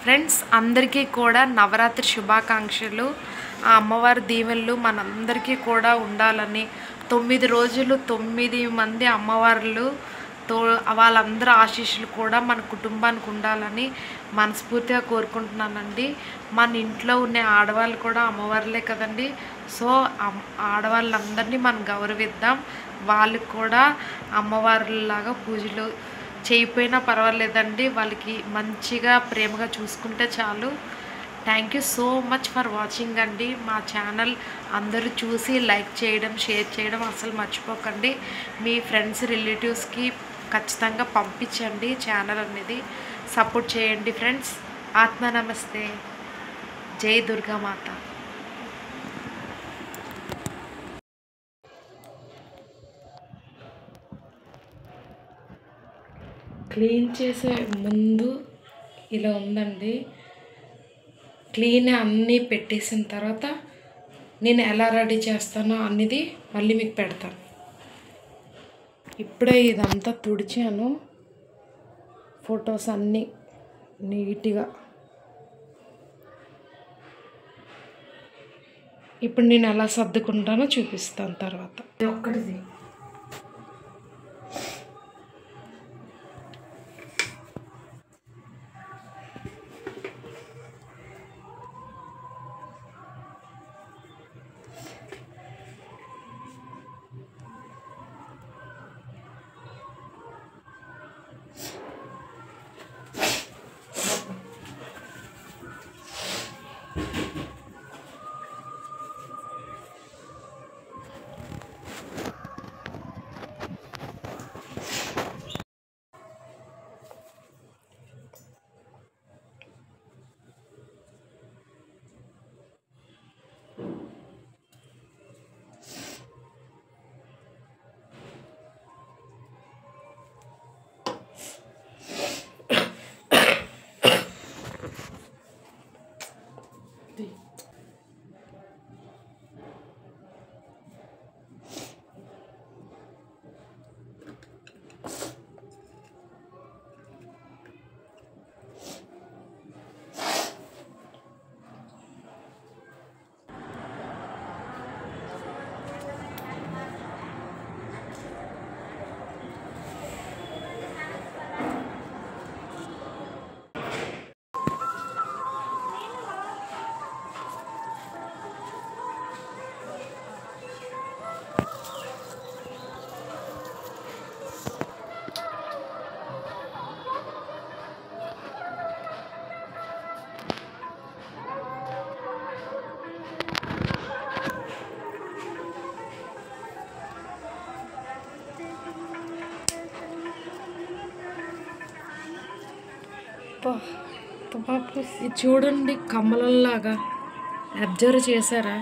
Friends అందరికీ కూడా నవరాత్రి శుభాకాంక్షలు. ఆ అమ్మవారి దీవెనలు మనందరికీ కూడా ఉండాలని 9 రోజులు 9 మంది అమ్మవార్లు వాళ్ళందరి ఆశీస్సులు కూడా మన కుటుంబానికి ఉండాలని మనస్ఫూర్తిగా కోరుకుంటున్నానండి. మన ఇంట్లో ఉన్న ఆడవాళ్ళు కూడా అమ్మవార్లే కదండి. సో ఆడవాళ్ళందరినీ మనం గౌరవిద్దాం. వాళ్ళకి కూడా అమ్మవార్లాగా పూజలు చేయకపోయినా పర్వాలేదండి. వాళ్ళకి మంచిగా ప్రేమగా చూసుకుంటే చాలు. Thank you so much for watching అండి. మా ఛానల్ అందరూ చూసి లైక్ చేయడం, షేర్ చేయడం అసలు మర్చిపోకండి. మీ ఫ్రెండ్స్, రిలేటివ్స్కి ఖచ్చితంగా పంపించండి. ఛానల్ అనేది సపోర్ట్ చేయండి ఫ్రెండ్స్. ఆత్మ నమస్తే. జై దుర్గామాత. క్లీన్ చేసే ముందు ఇలా ఉందండి. క్లీన్ అన్నీ పెట్టేసిన తర్వాత నేను ఎలా రెడీ చేస్తానో అనేది మళ్ళీ మీకు పెడతాను. ఇప్పుడే ఇదంతా తుడిచాను, ఫొటోస్ అన్నీ నీట్గా. ఇప్పుడు నేను ఎలా సర్దుకుంటానో చూపిస్తాను తర్వాత. ఇది ఒక్కటిది. ఇది చూడండి, కమ్మలంలాగా అబ్జర్వ్ చేశారా?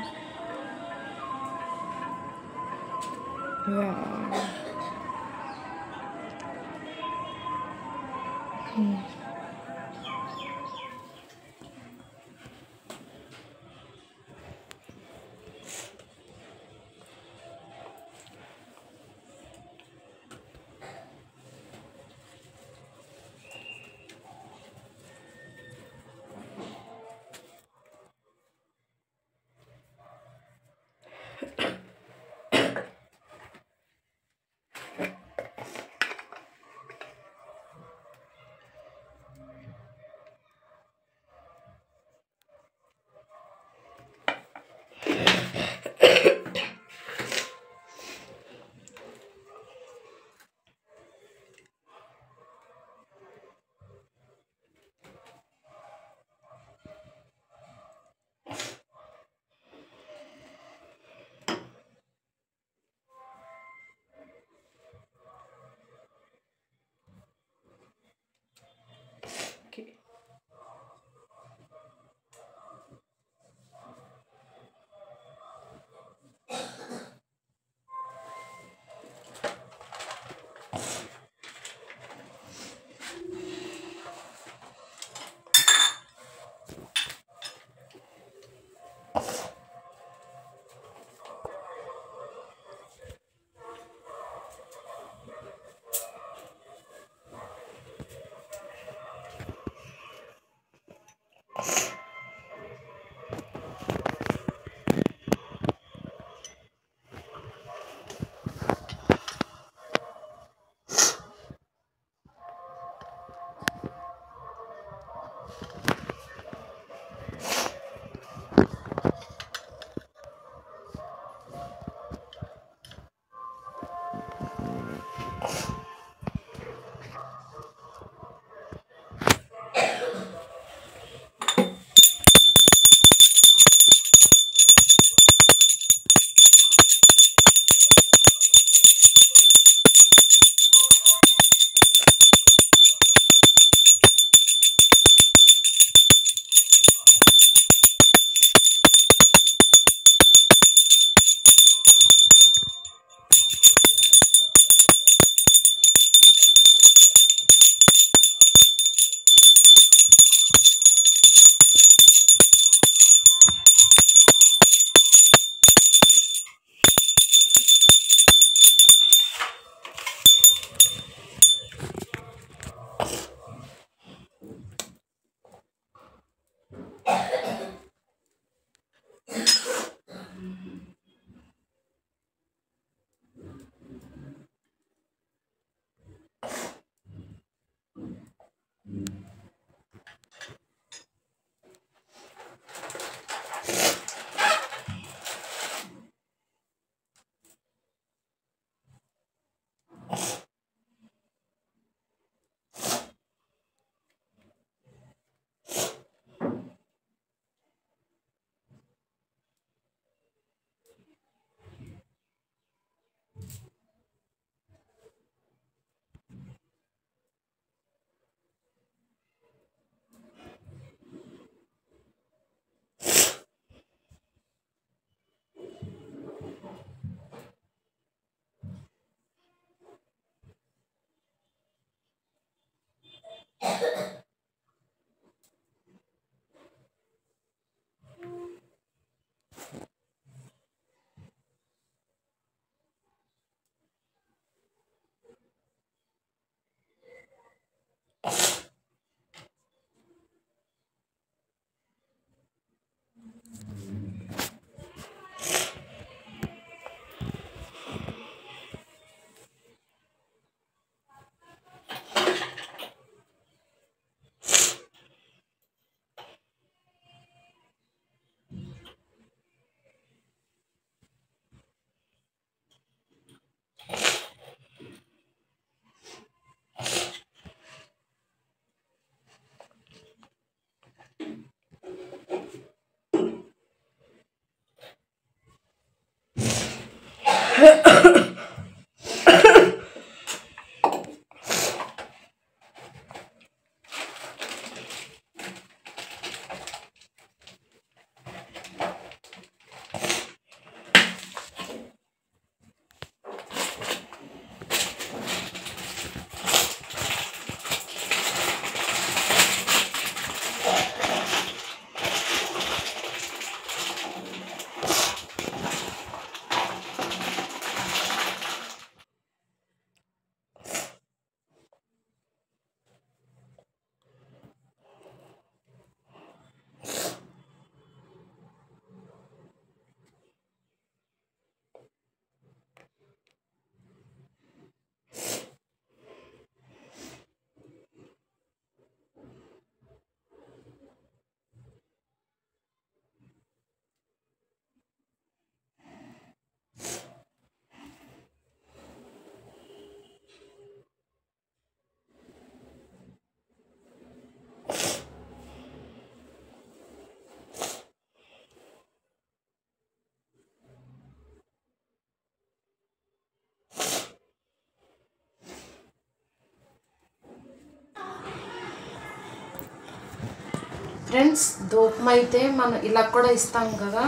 ఫ్రెండ్స్, ధూపం అయితే మనం ఇలా కూడా ఇస్తాం కదా.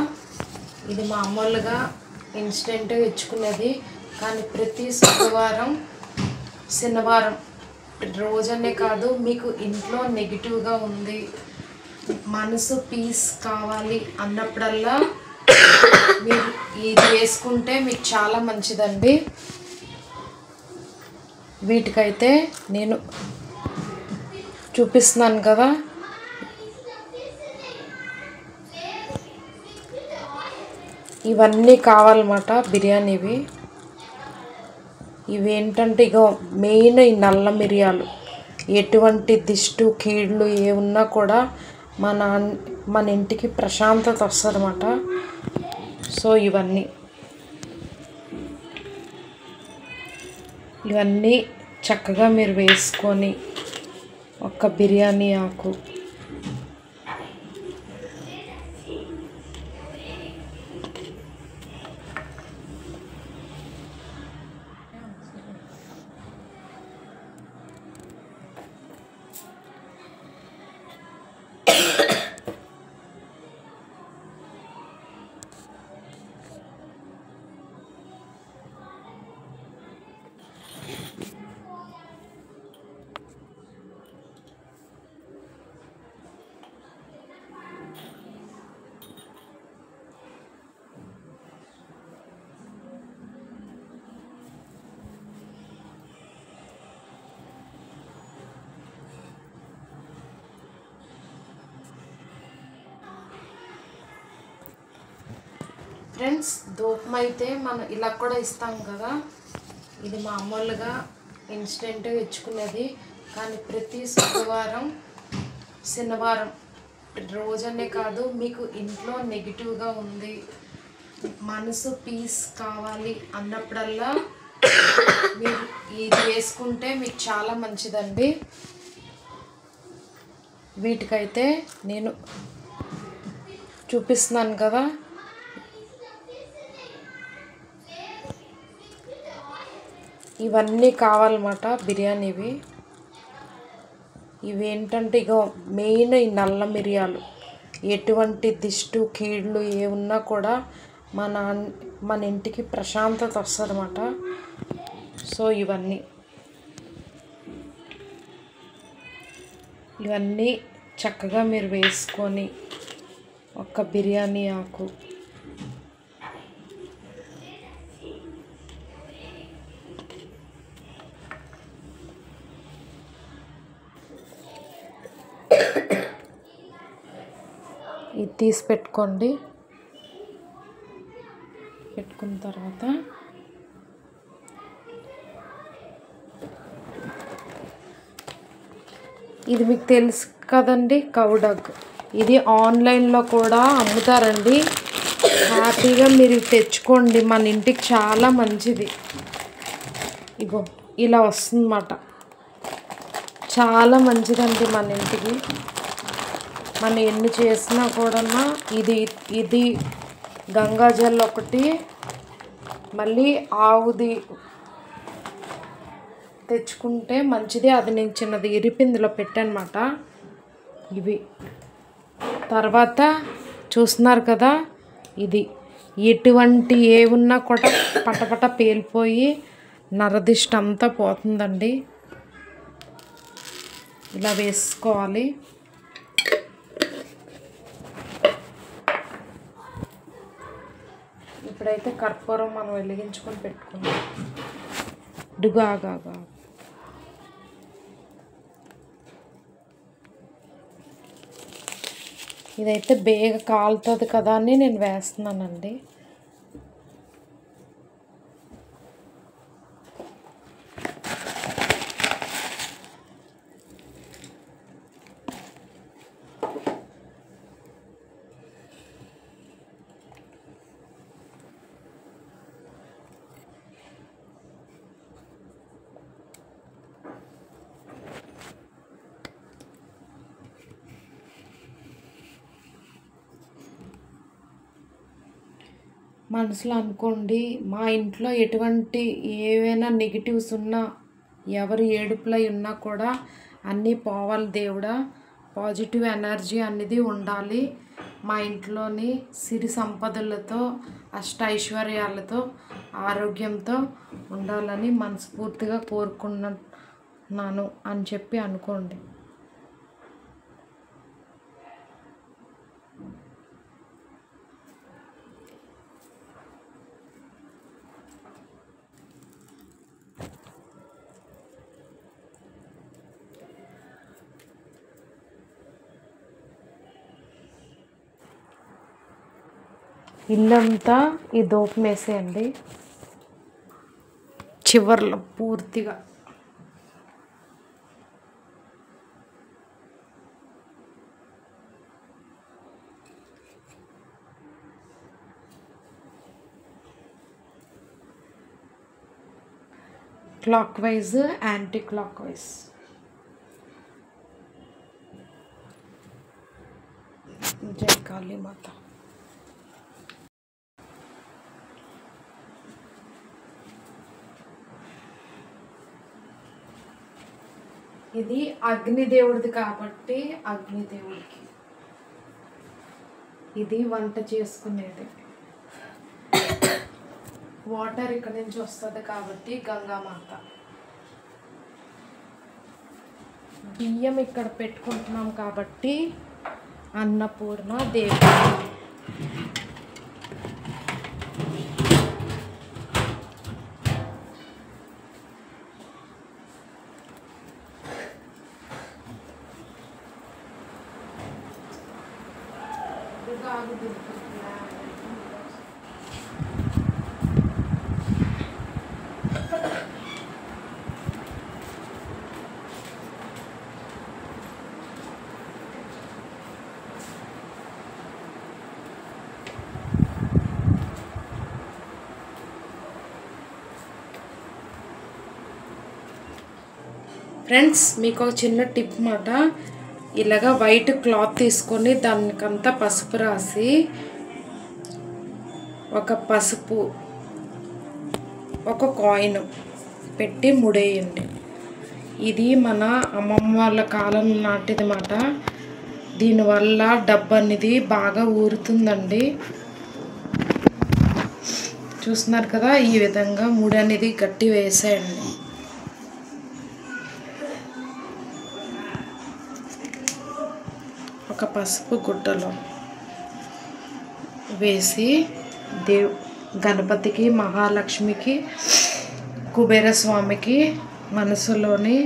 ఇది మామూలుగా ఇన్స్టెంట్గా ఇచ్చుకునేది. కానీ ప్రతి శుక్రవారం, శనివారం రోజనే కాదు, మీకు ఇంట్లో నెగిటివ్గా ఉంది, మనసు పీస్ కావాలి అన్నప్పుడల్లా మీరు ఇది వేసుకుంటే మీకు చాలా మంచిదండి. వీటికైతే నేను చూపిస్తున్నాను కదా. ఇవన్నీ కావాలన్నమాట బిర్యానీవి. ఇవేంటంటే ఇక మెయిన్ ఈ నల్ల మిరియాలు. ఎటువంటి దిష్టు కీళ్ళు ఏ ఉన్నా కూడా మన ఇంటికి ప్రశాంతత వస్తుంది అన్నమాట. సో ఇవన్నీ చక్కగా మీరు వేసుకొని ఒక బిర్యానీ ఆకు, ఫ్రెండ్స్, ధూపం అయితే మనం ఇలా కూడా ఇస్తాం కదా. ఇది మామూలుగా ఇన్స్టెంట్గా ఇచ్చుకునేది. కానీ ప్రతి శుక్రవారం, శనివారం రోజనే కాదు, మీకు ఇంట్లో నెగిటివ్గా ఉంది, మనసు పీస్ కావాలి అన్నప్పుడల్లా మీరు ఇది వేసుకుంటే మీకు చాలా మంచిదండి. వీటికైతే నేను చూపిస్తున్నాను కదా. ఇవన్నీ కావాలన్నమాట బిర్యానీవి. ఇవేంటంటే ఇక మెయిన్ ఈ నల్ల మిరియాలు. ఎటువంటి దిష్టు కీళ్ళు ఏ ఉన్నా కూడా మన ఇంటికి ప్రశాంతత వస్తుంది అన్నమాట. సో ఇవన్నీ చక్కగా మీరు వేసుకొని ఒక బిర్యానీ ఆకు, ఇది తీసి పెట్టుకోండి. పెట్టుకున్న తర్వాత ఇది మీకు తెలుసు కదండి, కౌడగ్. ఇది ఆన్లైన్లో కూడా అమ్ముతారండి. హ్యాపీగా మీరు తెచ్చుకోండి, మన ఇంటికి చాలా మంచిది. ఇగో ఇలా వస్తుందన్నమాట. చాలా మంచిదండి మన ఇంటికి. మనం ఎన్ని చేసినా కూడా ఇది గంగాజల్ ఒకటి మళ్ళీ ఆవుది తెచ్చుకుంటే మంచిది. అది నేను చిన్నది ఇరిపిందులో పెట్టానమాట. ఇవి తర్వాత చూస్తున్నారు కదా, ఇది ఎటువంటి ఏమున్నా కూడా పటపట పేలిపోయి నరదిష్టి అంతా పోతుందండి. ఇలా వేసుకోవాలి. ఇప్పుడైతే కర్పూరం మనం వెలిగించుకొని పెట్టుకుందాం. డుగాగా ఇదైతే బేగ కాలుతుంది కదా అని నేను వేస్తున్నానండి. మనసులో అనుకోండి, మా ఇంట్లో ఎటువంటి ఏవైనా నెగిటివ్స్ ఉన్నా, ఎవరు ఏడుపులై ఉన్నా కూడా అన్నీ పోవాలి దేవుడా. పాజిటివ్ ఎనర్జీ అనేది ఉండాలి మా ఇంట్లోని. సిరి సంపదలతో, అష్ట ఐశ్వర్యాలతో, ఆరోగ్యంతో ఉండాలని మనస్ఫూర్తిగా కోరుకున్నాను అని చెప్పి అనుకోండి. ఇల్లంతా ఈ దూపం వేసేయండి చివర్లో పూర్తిగా. Clock wise, anti clock wise. జై కాళీ మాత. ఇది అగ్నిదేవుడిది కాబట్టి అగ్నిదేవుడికి. ఇది వంట చేసుకునేది. వాటర్ ఇక్కడ నుంచి వస్తుంది కాబట్టి గంగామాత. బియ్యం ఇక్కడ పెట్టుకుంటున్నాం కాబట్టి అన్నపూర్ణ దేవి. ఫ్రెండ్స్, మీకు ఒక చిన్న టిప్ మాట. ఇలాగా వైట్ క్లాత్ తీసుకొని దానికంతా పసుపు రాసి ఒక కాయిన్ పెట్టి ముడేయండి. ఇది మన అమ్మమ్మ వాళ్ళ కాలం నాటిది మాట. దీనివల్ల డబ్బు అనేది బాగా ఊరుతుందండి. చూస్తున్నారు కదా, ఈ విధంగా ముడి అనేది గట్టి వేసేయండి. ఒక పసుపు గుడ్డలో వేసి గణపతికి, మహాలక్ష్మికి, కుబేరస్వామికి మనసులోని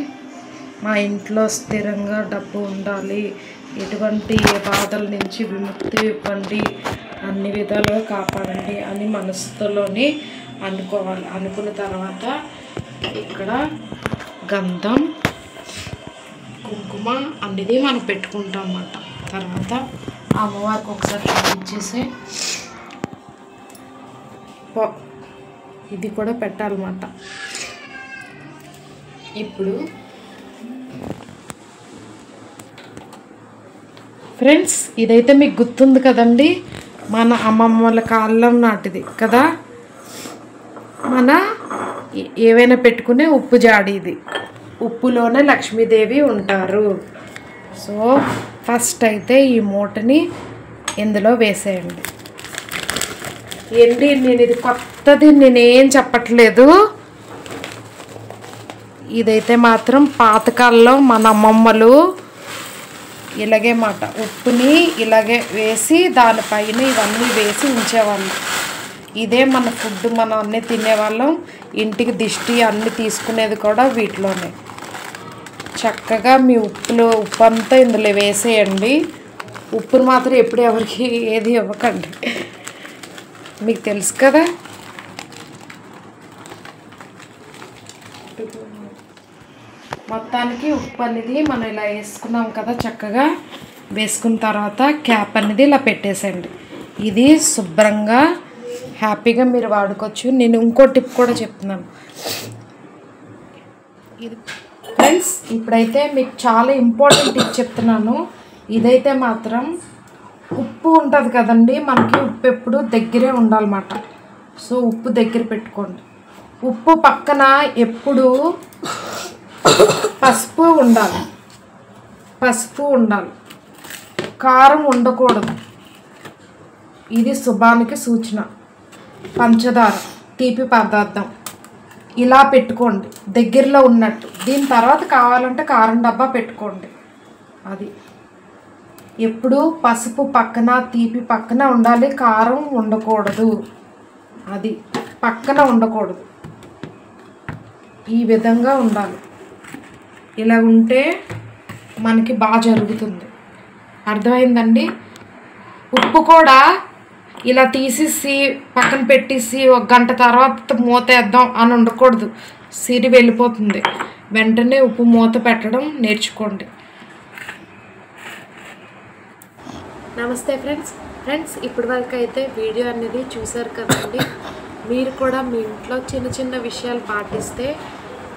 మా ఇంట్లో స్థిరంగా డబ్బు ఉండాలి, ఎటువంటి బాధల నుంచి విముక్తి ఇవ్వండి, అన్ని విధాలుగా కాపాడండి అని మనసులోని అనుకోవాలి. అనుకున్న తర్వాత ఇక్కడ గంధం, కుంకుమ అనేది మనం పెట్టుకుంటాం అన్నమాట. తర్వాత అమ్మవారికి ఒకసారి చూపించేసి ఇది కూడా పెట్టాలన్నమాట. ఇప్పుడు ఫ్రెండ్స్, ఇదైతే మీకు గుర్తుంది కదండి, మన అమ్మమ్మ వాళ్ళ కాలం నాటిది కదా. మన ఏవైనా పెట్టుకునే ఉప్పు జాడి ఇది. ఉప్పులోనే లక్ష్మీదేవి ఉంటారు. సో ఫస్ట్ అయితే ఈ మూటని ఇందులో వేసేయండి. ఏంటి నేను ఇది కొత్తది నేనేం చెప్పట్లేదు. ఇదైతే మాత్రం పాతకాలంలో మన అమ్మమ్మలు ఇలాగే మాట ఉప్పుని ఇలాగే వేసి దానిపైన ఇవన్నీ వేసి ఉంచేవాళ్ళు. ఇదే మన ఫుడ్, మనం అన్నీ తినేవాళ్ళం. ఇంటికి దిష్టి అన్నీ తీసుకునేది కూడా వీటిలోనే. చక్కగా మీ ఉప్పు అంతా ఇందులో వేసేయండి. ఉప్పును మాత్రం ఎప్పుడు ఎవరికి ఏది ఇవ్వకండి, మీకు తెలుసు కదా. మొత్తానికి ఉప్పు అనేది మనం ఇలా వేసుకున్నాం కదా, చక్కగా వేసుకున్న తర్వాత క్యాప్ అనేది ఇలా పెట్టేసండి. ఇది శుభ్రంగా హ్యాపీగా మీరు వాడుకోవచ్చు. నేను ఇంకో టిప్ కూడా చెప్తున్నాను. ఇది ఫ్రెండ్స్, ఇప్పుడైతే మీకు చాలా ఇంపార్టెంట్ టిప్ చెప్తున్నాను. ఇదైతే మాత్రం ఉప్పు ఉంటుంది కదండి, మనకి ఉప్పు ఎప్పుడు దగ్గరే ఉండాలన్నమాట. సో ఉప్పు దగ్గర పెట్టుకోండి. ఉప్పు పక్కన ఎప్పుడు పసుపు ఉండాలి, కారం ఉండకూడదు. ఇది శుభానికి సూచన. పంచదార, తీపి పదార్థం ఇలా పెట్టుకోండి దగ్గరలో ఉన్నట్టు. దీని తర్వాత కావాలంటే కారం డబ్బా పెట్టుకోండి. అది ఎప్పుడు పసుపు పక్కన, తీపి పక్కన ఉండాలి, కారం ఉండకూడదు. అది పక్కన ఉండకూడదు, ఈ విధంగా ఉండాలి. ఇలా ఉంటే మనకి బాగా జరుగుతుంది. అర్థమైందండి? ఉప్పు కూడా ఇలా తీసేసి పక్కన పెట్టేసి 1 గంట తర్వాత మూత వేద్దాం అని ఉండకూడదు, సిరి వెళ్ళిపోతుంది. వెంటనే ఉప్పు మూత పెట్టడం నేర్చుకోండి. నమస్తే ఫ్రెండ్స్, ఇప్పటి వరకు అయితే వీడియో అనేది చూసారు కదండి. మీరు కూడా మీ ఇంట్లో చిన్న చిన్న విషయాలు పాటిస్తే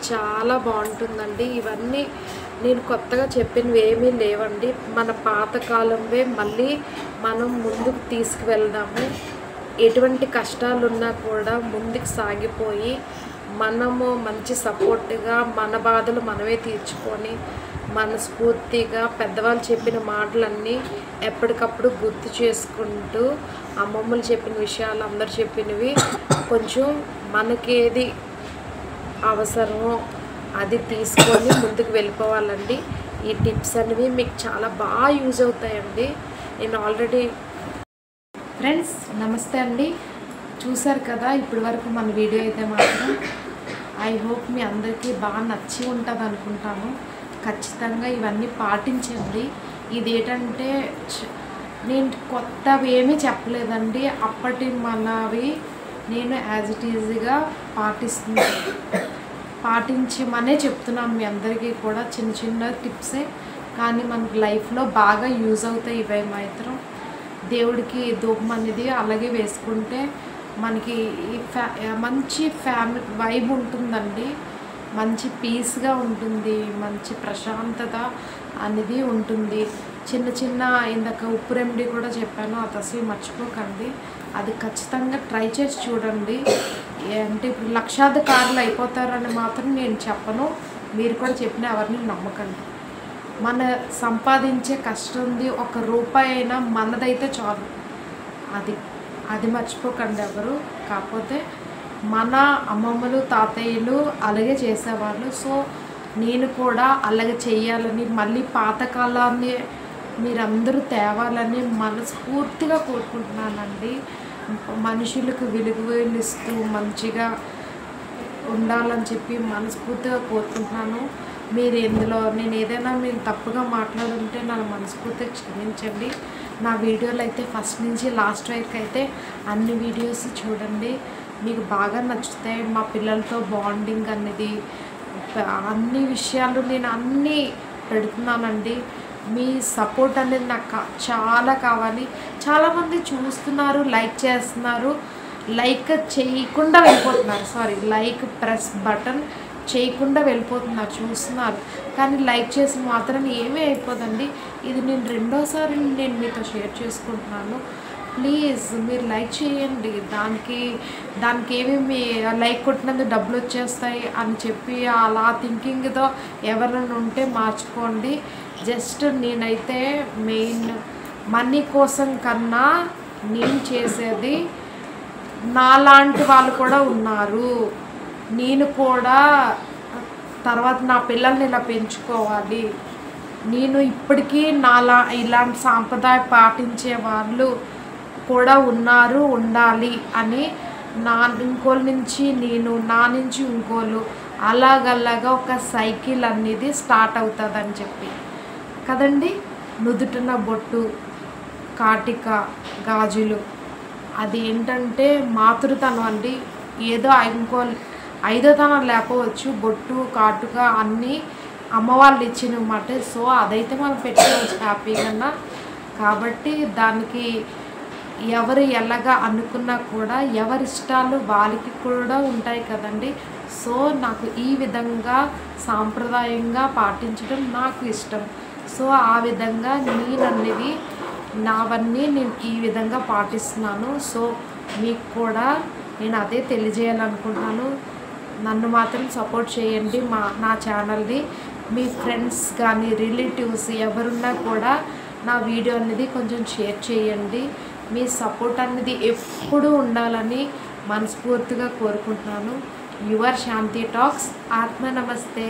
చాలా బాగుంటుందండి. ఇవన్నీ నేను కొత్తగా చెప్పినవి ఏమీ లేవండి, మన పాతకాలంవే మళ్ళీ మనం ముందుకు తీసుకువెళ్దాము. ఎటువంటి కష్టాలు ఉన్నా కూడా ముందుకు సాగిపోయి మనము మంచి సపోర్ట్గా మన బాధలు మనమే తీర్చుకొని మనస్ఫూర్తిగా పెద్దవాళ్ళు చెప్పిన మాటలన్నీ ఎప్పటికప్పుడు గుర్తు చేసుకుంటూ అమ్మమ్మలు చెప్పిన విషయాలు, అందరు చెప్పినవి కొంచెం మనకేది అవసరమో అది తీసుకొని ముందుకు వెళ్ళిపోవాలండి. ఈ టిప్స్ అనేవి మీకు చాలా బాగా యూజ్ అవుతాయండి. నేను ఆల్రెడీ ఫ్రెండ్స్ నమస్తే అండి, చూసారు కదా ఇప్పటి వరకు మన వీడియో అయితే మాత్రం. ఐ హోప్ మీ అందరికీ బాగా నచ్చి ఉంటుంది అనుకుంటాను. ఖచ్చితంగా ఇవన్నీ పాటించండి. ఇదేంటంటే నేను కొత్తవి ఏమీ చెప్పలేదండి, అప్పటి మనవి నేను యాజ్ ఇట్ ఈజీగా పాటించమనే చెప్తున్నాను మీ అందరికీ కూడా. చిన్న చిన్న టిప్సే కానీ మనకి లైఫ్లో బాగా యూజ్ అవుతాయి. ఇవే మాత్రం దేవుడికి ధూపం అనేది అలాగే వేసుకుంటే మనకి మంచి ఫ్యామిలీ వైబ్ ఉంటుందండి, మంచి పీస్గా ఉంటుంది, మంచి ప్రశాంతత అనేది ఉంటుంది. చిన్న చిన్న ఇందాక ఉప్పు రెమెడీ కూడా చెప్పాను, అది అసలు మర్చిపోకండి. అది ఖచ్చితంగా ట్రై చేసి చూడండి. అంటే ఇప్పుడు లక్షాధికారులు అయిపోతారని మాత్రం నేను చెప్పను, మీరు కూడా చెప్పిన ఎవరిని నమ్మకండి. మన సంపాదించే కష్టం ఉంది, 1 రూపాయి అయినా మనదైతే చాలు. అది మర్చిపోకండి ఎవరు. కాకపోతే మన అమ్మమ్మలు తాతయ్యలు అలాగే చేసేవాళ్ళు. సో నేను కూడా అలాగే చెయ్యాలని, మళ్ళీ పాతకాలాన్ని మీరందరూ తేవాలని మనస్ఫూర్తిగా కోరుకుంటున్నానండి. మనుషులకు విలువలిస్తూ మంచిగా ఉండాలని చెప్పి మనస్ఫూర్తిగా కోరుకుంటున్నాను. మీరు ఇందులో నేను ఏదైనా మీరు తప్పుగా మాట్లాడుంటే నన్ను మనస్ఫూర్తిగా క్షమించండి. నా వీడియోలు అయితే ఫస్ట్ నుంచి లాస్ట్ వరకు అయితే అన్ని వీడియోస్ చూడండి, మీకు బాగా నచ్చుతాయి. మా పిల్లలతో బాండింగ్ అనేది అన్ని విషయాలు నేను అన్నీ పెడుతున్నానండి. మీ సపోర్ట్ అనేది నాకు చాలా కావాలి. చాలామంది చూస్తున్నారు, లైక్ చేస్తున్నారు, లైక్ చేయకుండా వెళ్ళిపోతున్నారు. లైక్ ప్రెస్ బటన్ చేయకుండా వెళ్ళిపోతున్నారు, చూస్తున్నారు కానీ లైక్ చేసిన మాత్రం ఏమీ అయిపోదండి. ఇది నేను 2వ సారి నేను మీతో షేర్ చేసుకుంటున్నాను. ప్లీజ్ మీరు లైక్ చేయండి. దానికి ఏమి లైక్ కొట్టినందుకు డబ్బులు వచ్చేస్తాయి అని చెప్పి అలా థింకింగ్తో ఎవరైనా ఉంటే మార్చుకోండి. జస్ట్ నేనైతే మెయిన్ మనీ కోసం కన్నా నేను చేసేది నాలాంటి వాళ్ళు కూడా ఉన్నారు. నేను కూడా తర్వాత నా పిల్లల్ని ఇలా పెంచుకోవాలి. నేను ఇప్పటికీ ఇలాంటి సాంప్రదాయం పాటించే వాళ్ళు కూడా ఉన్నారు, ఉండాలి అని ఇంకోళ్ళ నుంచి నేను, నా నుంచి ఇంకోళ్ళు అలాగల్లాగా ఒక సైకిల్ అనేది స్టార్ట్ అవుతుందని చెప్పి కదండి. నుదుటిన బొట్టు, కాటిక, గాజులు అది ఏంటంటే మాతృతనం అండి. ఏదో ఐదోతనం లేకపోవచ్చు, బొట్టు కాటుక అన్నీ అమ్మవాళ్ళు ఇచ్చినమాట. సో అదైతే మనం పెట్టుకోవచ్చు హ్యాపీగా. కాబట్టి దానికి ఎవరు ఎలాగా అనుకున్నా కూడా ఎవరి ఇష్టాలు వాళ్ళకి కూడా ఉంటాయి కదండి. సో నాకు ఈ విధంగా సాంప్రదాయంగా పాటించడం నాకు ఇష్టం. సో ఆ విధంగా నేననేది నావన్నీ నేను ఈ విధంగా పాటిస్తున్నాను. సో మీకు కూడా నేను అదే తెలియజేయాలనుకుంటున్నాను. నన్ను మాత్రం సపోర్ట్ చేయండి, నా ఛానల్ని. మీ ఫ్రెండ్స్ కానీ రిలేటివ్స్ ఎవరున్నా కూడా నా వీడియో అనేది కొంచెం షేర్ చేయండి. మీ సపోర్ట్ అనేది ఎప్పుడూ ఉండాలని మనస్ఫూర్తిగా కోరుకుంటున్నాను. Your Shanti talks. ఆత్మ నమస్తే.